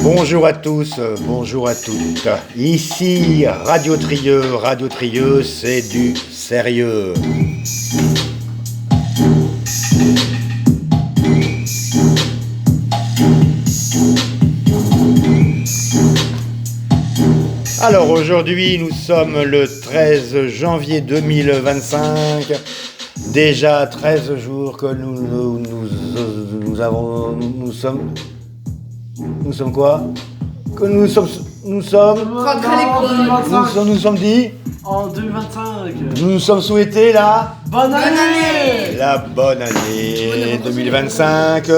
Bonjour à tous, bonjour à toutes. Ici Radio Trieux. Radio Trieux, c'est du sérieux. Alors aujourd'hui, nous sommes le 13 janvier 2025. Déjà 13 jours que nous sommes quoi? Que nous sommes Rentrez à l'école. nous sommes dit En 2025. nous nous sommes souhaités la Bonne année. bonne année 2025.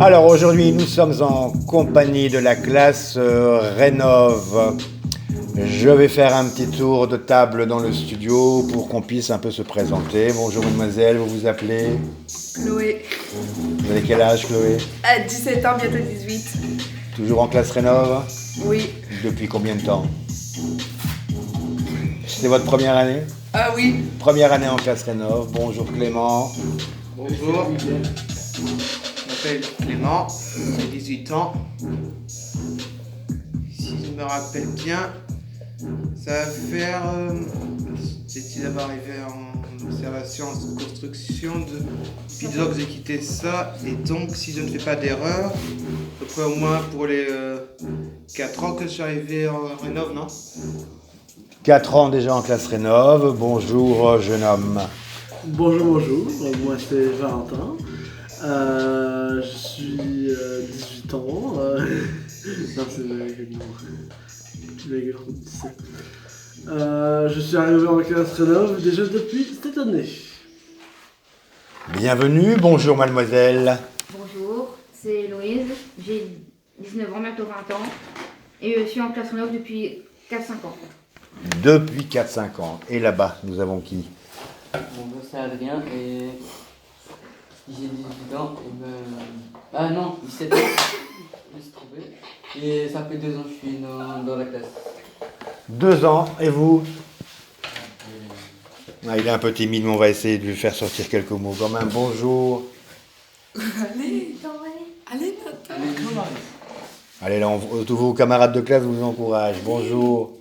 Alors aujourd'hui nous sommes en compagnie de la classe Rénov'. Je vais faire un petit tour de table dans le studio pour qu'on puisse un peu se présenter. Bonjour mademoiselle, vous vous appelez? Chloé, Vous avez quel âge Chloé? à 17 ans, bientôt 18. Toujours en classe Rénov'? Oui. Depuis combien de temps? C'est votre première année? Ah oui. Première année en classe Rénov'. Bonjour Clément. Bonjour, je m'appelle Clément, j'ai 18 ans. Si je me rappelle bien, ça va faire. J'ai d'abord arrivé en observation, en construction depuis 2 ans que j'ai quitté ça. Et donc, si je ne fais pas d'erreur, à peu près au moins pour les 4 ans que je suis arrivé en Rénov', non? 4 ans déjà en classe Rénov'. Bonjour jeune homme. Bonjour. Moi c'est Valentin. Je suis 18 ans. Non, c'est le 17. Je suis arrivé en classe Rénov' déjà depuis cette année. Bienvenue, bonjour mademoiselle. Bonjour, c'est Héloïse, j'ai 19 ans, bientôt 20 ans, et je suis en classe Rénov' depuis 4-5 ans. Depuis 4-5 ans. Et là-bas, nous avons qui? Bon, moi c'est Adrien et j'ai 18 ans Ah non, 17 ans, je me suis trompé. Et ça fait 2 ans que je suis dans la classe. 2 ans, et vous? Ah, il est un peu timide, mais on va essayer de lui faire sortir quelques mots quand même. Bonjour. Allez, Nathan. Allez là, tous vos camarades de classe vous encouragent. Bonjour.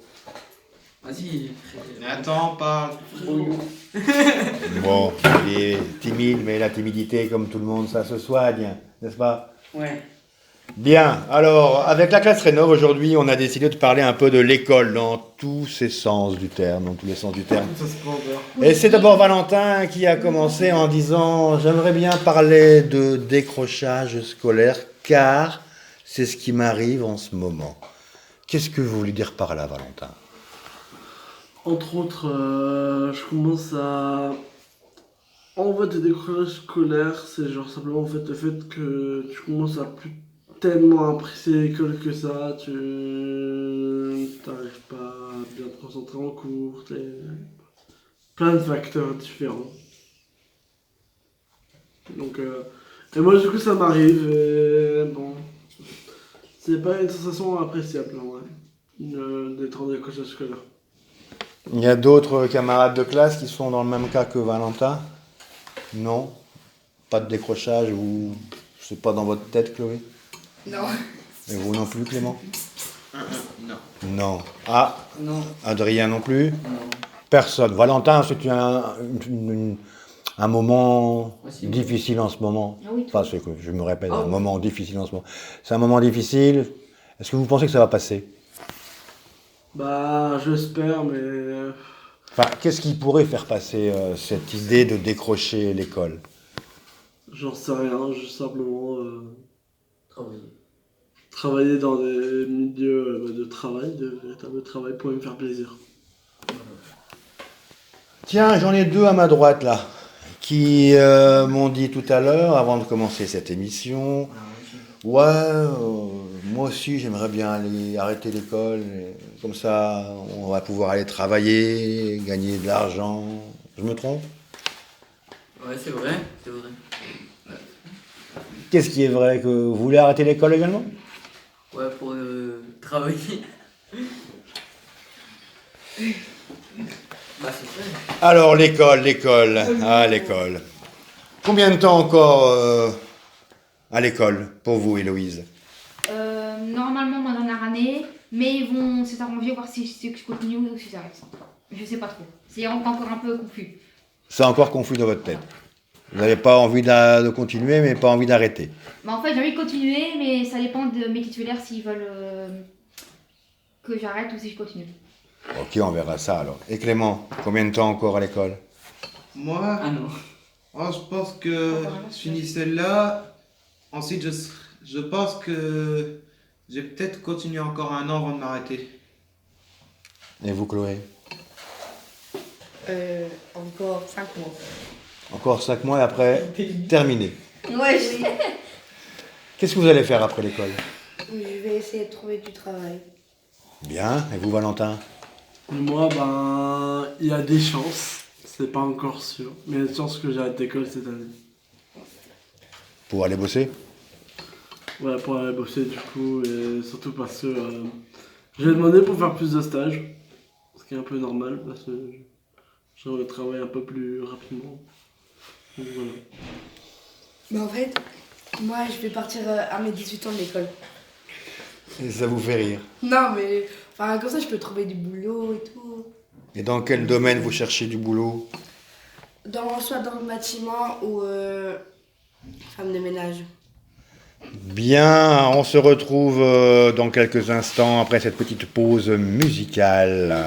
Vas-y. Nathan, parle. Bon, il est timide, mais la timidité, comme tout le monde, ça se soigne, n'est-ce pas? Ouais. Bien, alors, avec la classe Rénov', aujourd'hui, on a décidé de parler un peu de l'école dans tous ses sens du terme, dans tous les sens du terme. Et c'est d'abord Valentin qui a commencé en disant « J'aimerais bien parler de décrochage scolaire, car c'est ce qui m'arrive en ce moment. » Qu'est-ce que vous voulez dire par là, Valentin? Entre autres, je commence à... En fait, le décrochage scolaire, c'est genre simplement en fait, le fait que tu commences à plus tellement apprécier l'école que ça, tu n'arrives pas à bien te concentrer en cours, plein de facteurs différents. Donc, et moi du coup ça m'arrive, et bon, c'est pas une sensation appréciable en vrai, d'être en décrochage scolaire. Il y a d'autres camarades de classe qui sont dans le même cas que Valentin? Non? Pas de décrochage ou c'est pas dans votre tête, Chloé? Non. Et vous non plus, Clément? Non. Non. Ah, Non. Adrien non plus? Non. Personne. Valentin, c'est un moment Ah, si. difficile en ce moment. Ah oui. Enfin, c'est que je me répète, Ah un oui. moment difficile en ce moment. C'est un moment difficile. Est-ce que vous pensez que ça va passer? Bah, j'espère, mais Enfin, qu'est-ce qui pourrait faire passer cette idée de décrocher l'école? j'en sais rien, juste simplement Travailler. travailler dans des milieux de travail, de véritable travail pour me faire plaisir. Tiens, j'en ai 2 à ma droite là, qui m'ont dit tout à l'heure, avant de commencer cette émission, ouais, moi aussi j'aimerais bien aller arrêter l'école, Comme ça, on va pouvoir aller travailler, gagner de l'argent. Je me trompe? Ouais, c'est vrai, c'est vrai. Qu'est-ce qui est vrai? Que vous voulez arrêter l'école également? Ouais, pour travailler. Bah, c'est vrai. Alors, l'école. Ah, l'école. Combien de temps encore à l'école pour vous, Héloïse? Normalement, ma dernière année, mais ils vont s'arranger, voir si je continue ou si j'arrête. Je sais pas trop. C'est encore un peu confus. C'est encore confus dans votre tête. Vous n'avez pas envie de continuer, mais pas envie d'arrêter. Bah, en fait, j'ai envie de continuer, mais ça dépend de mes titulaires s'ils veulent que j'arrête ou si je continue. Ok, on verra ça alors. Et Clément, combien de temps encore à l'école? Moi, Ah non. je pense que je finis celle-là. Ensuite, je pense que je vais peut-être continuer encore 1 an avant de m'arrêter. Et vous, Chloé? Encore 5 mois. Encore 5 mois et après, terminé. Ouais, Qu'est-ce que vous allez faire après l'école? je vais essayer de trouver du travail. Bien. Et vous, Valentin? Et moi, ben, il y a des chances, c'est pas encore sûr, mais il y a des chances que j'arrête l'école cette année. Pour aller bosser? Ouais, pour aller bosser du coup, et surtout parce que j'ai demandé pour faire plus de stages, ce qui est un peu normal parce que j'aimerais travailler un peu plus rapidement. Donc voilà. Mais en fait, moi, je vais partir à mes 18 ans de l'école. Et ça vous fait rire. Non, mais enfin, comme ça, je peux trouver du boulot et tout. Et dans quel domaine vous cherchez du boulot? Soit dans le bâtiment ou femme de ménage. Bien, on se retrouve dans quelques instants après cette petite pause musicale.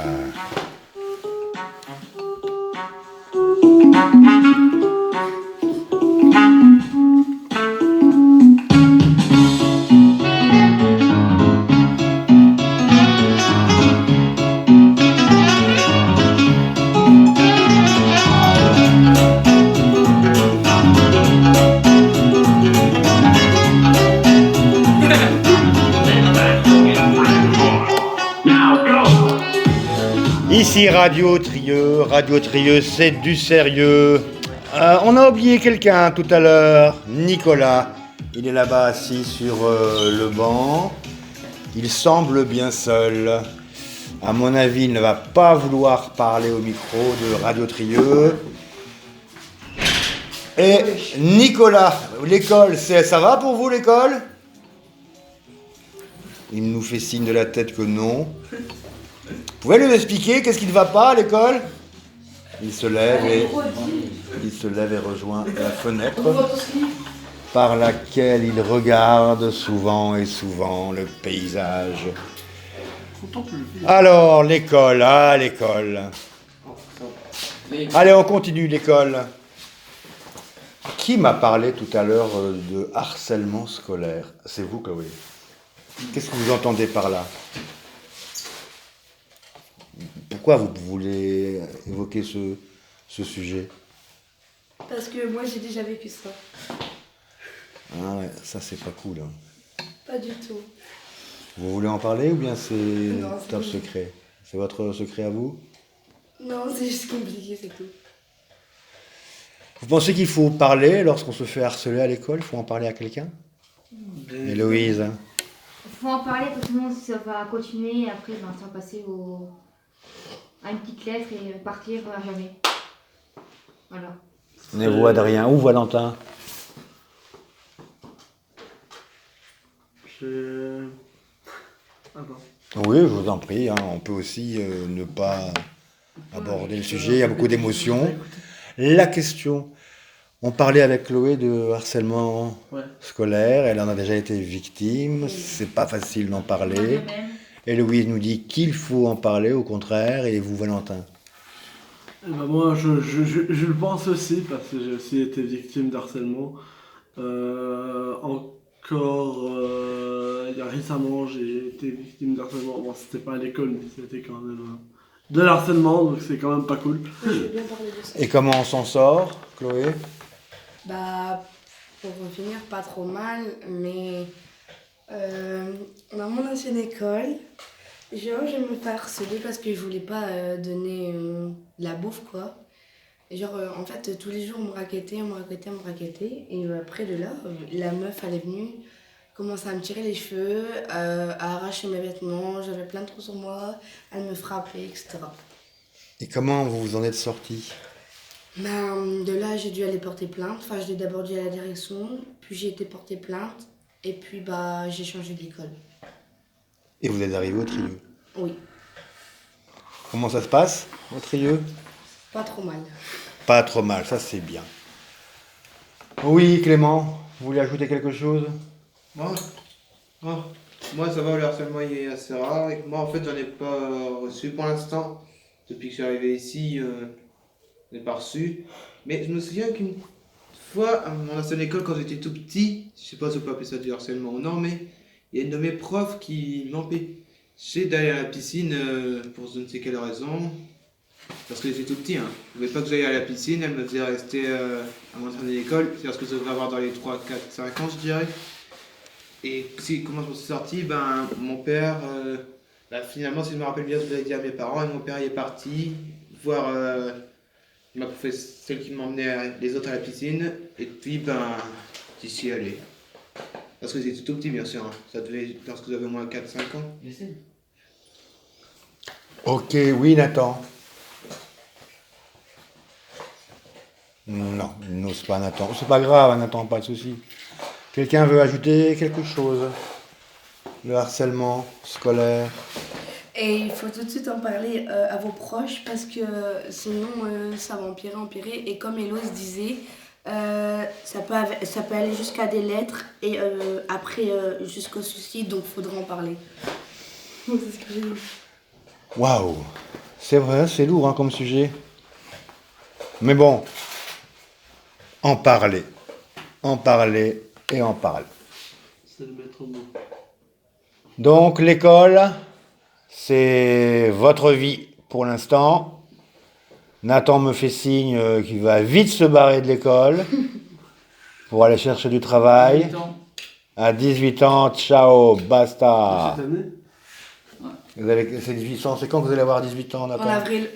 Ici Radio Trieux, c'est du sérieux. On a oublié quelqu'un tout à l'heure, Nicolas. Il est là-bas assis sur le banc. Il semble bien seul. À mon avis, il ne va pas vouloir parler au micro de Radio Trieux. Et Nicolas, l'école, ça va pour vous l'école? Il nous fait signe de la tête que non. Vous pouvez lui expliquer qu'est-ce qui ne va pas à l'école? Il se lève et rejoint la fenêtre par laquelle il regarde souvent et souvent le paysage. Alors, l'école, l'école. Allez, on continue l'école. Qui m'a parlé tout à l'heure de harcèlement scolaire? C'est vous, Chloé. Qu'est-ce que vous entendez par là? Pourquoi vous voulez évoquer ce sujet? Parce que moi, j'ai déjà vécu ça. Ah ouais, ça c'est pas cool. Hein. Pas du tout. Vous voulez en parler ou bien c'est Non, c'est top bon. secret? C'est votre secret à vous? Non, c'est juste compliqué, c'est tout. Vous pensez qu'il faut parler lorsqu'on se fait harceler à l'école? Il faut en parler à quelqu'un? Héloïse? Il faut en parler parce que sinon ça va continuer et après ça va passer à une petite lettre et partir à jamais. Voilà. Et vous, Adrien ou Valentin? Oui, je vous en prie. Hein, on peut aussi ne pas aborder le sujet. Il y a beaucoup d'émotions. La question. On parlait avec Chloé de harcèlement scolaire. Elle en a déjà été victime. C'est pas facile d'en parler. Et Louise nous dit qu'il faut en parler, au contraire. Et vous, Valentin? Eh ben moi, je le pense aussi, parce que j'ai aussi été victime d'harcèlement. Il y a récemment, j'ai été victime d'harcèlement. Bon, c'était pas à l'école, mais c'était quand même de l'harcèlement, donc c'est quand même pas cool. Je vais bien parler de ça. Et comment on s'en sort, Chloé? Bah, pour finir, pas trop mal, mais dans mon ancienne école, Genre, je me fais harceler parce que je voulais pas donner de la bouffe, quoi. Et genre, en fait, tous les jours, on me raquettait. Et après de là, la meuf, elle est venue, commençait à me tirer les cheveux, à arracher mes vêtements. J'avais plein de trous sur moi. Elle me frappait, etc. Et comment vous vous en êtes sorti? Ben, de là, j'ai dû aller porter plainte. Enfin, je l'ai d'abord dit à la direction, puis j'ai été porter plainte. Et puis, bah, j'ai changé d'école. Et vous êtes arrivé au Trieux. Oui, Comment ça se passe au Trieux? pas trop mal. Pas trop mal, ça c'est bien. Oui, Clément, vous voulez ajouter quelque chose? Moi, moi, ça va, le harcèlement il est assez rare. Et moi, en fait, j'en ai pas reçu pour l'instant. Depuis que je suis arrivé ici, je n'ai pas reçu. Mais je me souviens qu'une fois, à mon ancienne école, quand j'étais tout petit, je sais pas si on peut appeler ça du harcèlement ou non, mais il y a une de mes profs qui m'empêchait d'aller à la piscine pour je ne sais quelle raison. Parce que j'étais tout petit, hein. Je voulais pas que j'aille à la piscine, elle me faisait rester à mon ancienne école. C'est parce que ça devrait avoir dans les 3, 4, 5 ans, je dirais. Et comment je m'en suis sorti, ben, mon père, finalement, si je me rappelle bien, je l'avais dit à mes parents, et mon père y est parti voir celle qui m'emmenait les autres à la piscine, et puis, ben, j'y suis allé. Parce que j'étais tout petit, bien sûr, hein. Ça devait être lorsque j'avais au moins 4-5 ans. J'essaie. Ok, oui, Nathan. Non, il n'ose pas, Nathan. C'est pas grave, Nathan, pas de souci. Quelqu'un veut ajouter quelque chose? Le harcèlement scolaire. Et il faut tout de suite en parler à vos proches parce que sinon ça va empirer. Et comme Héloïse disait, ça peut aller jusqu'à des lettres et après jusqu'au suicide, donc il faudra en parler. C'est ce que j'ai dit. Waouh, c'est vrai, c'est lourd hein, comme sujet. Mais bon, en parler et en parler. C'est le maître mot. Donc l'école, c'est votre vie pour l'instant. Nathan me fait signe qu'il va vite se barrer de l'école pour aller chercher du travail. 8 ans. À 18 ans, ciao, basta. Cette année? C'est 18 ans, c'est quand que vous allez avoir 18 ans, Nathan? En avril.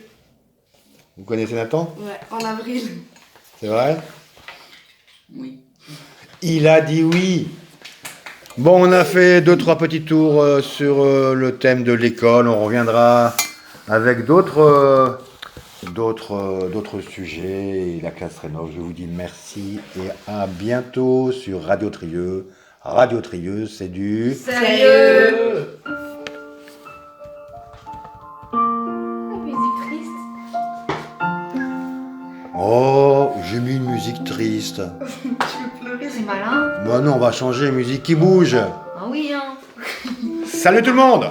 Vous connaissez Nathan? Ouais, en avril. C'est vrai? Oui. Il a dit oui. Bon, on a fait 2-3 petits tours sur le thème de l'école. On reviendra avec d'autres sujets. La classe rénov, je vous dis merci et à bientôt sur Radio Trieux. Radio Trieux, c'est du... Sérieux? La musique triste. Oh, j'ai mis une musique triste. Tu veux pleurer? C'est malin. Bon non, on va changer, musique qui bouge. Ah oui, hein. Salut tout le monde!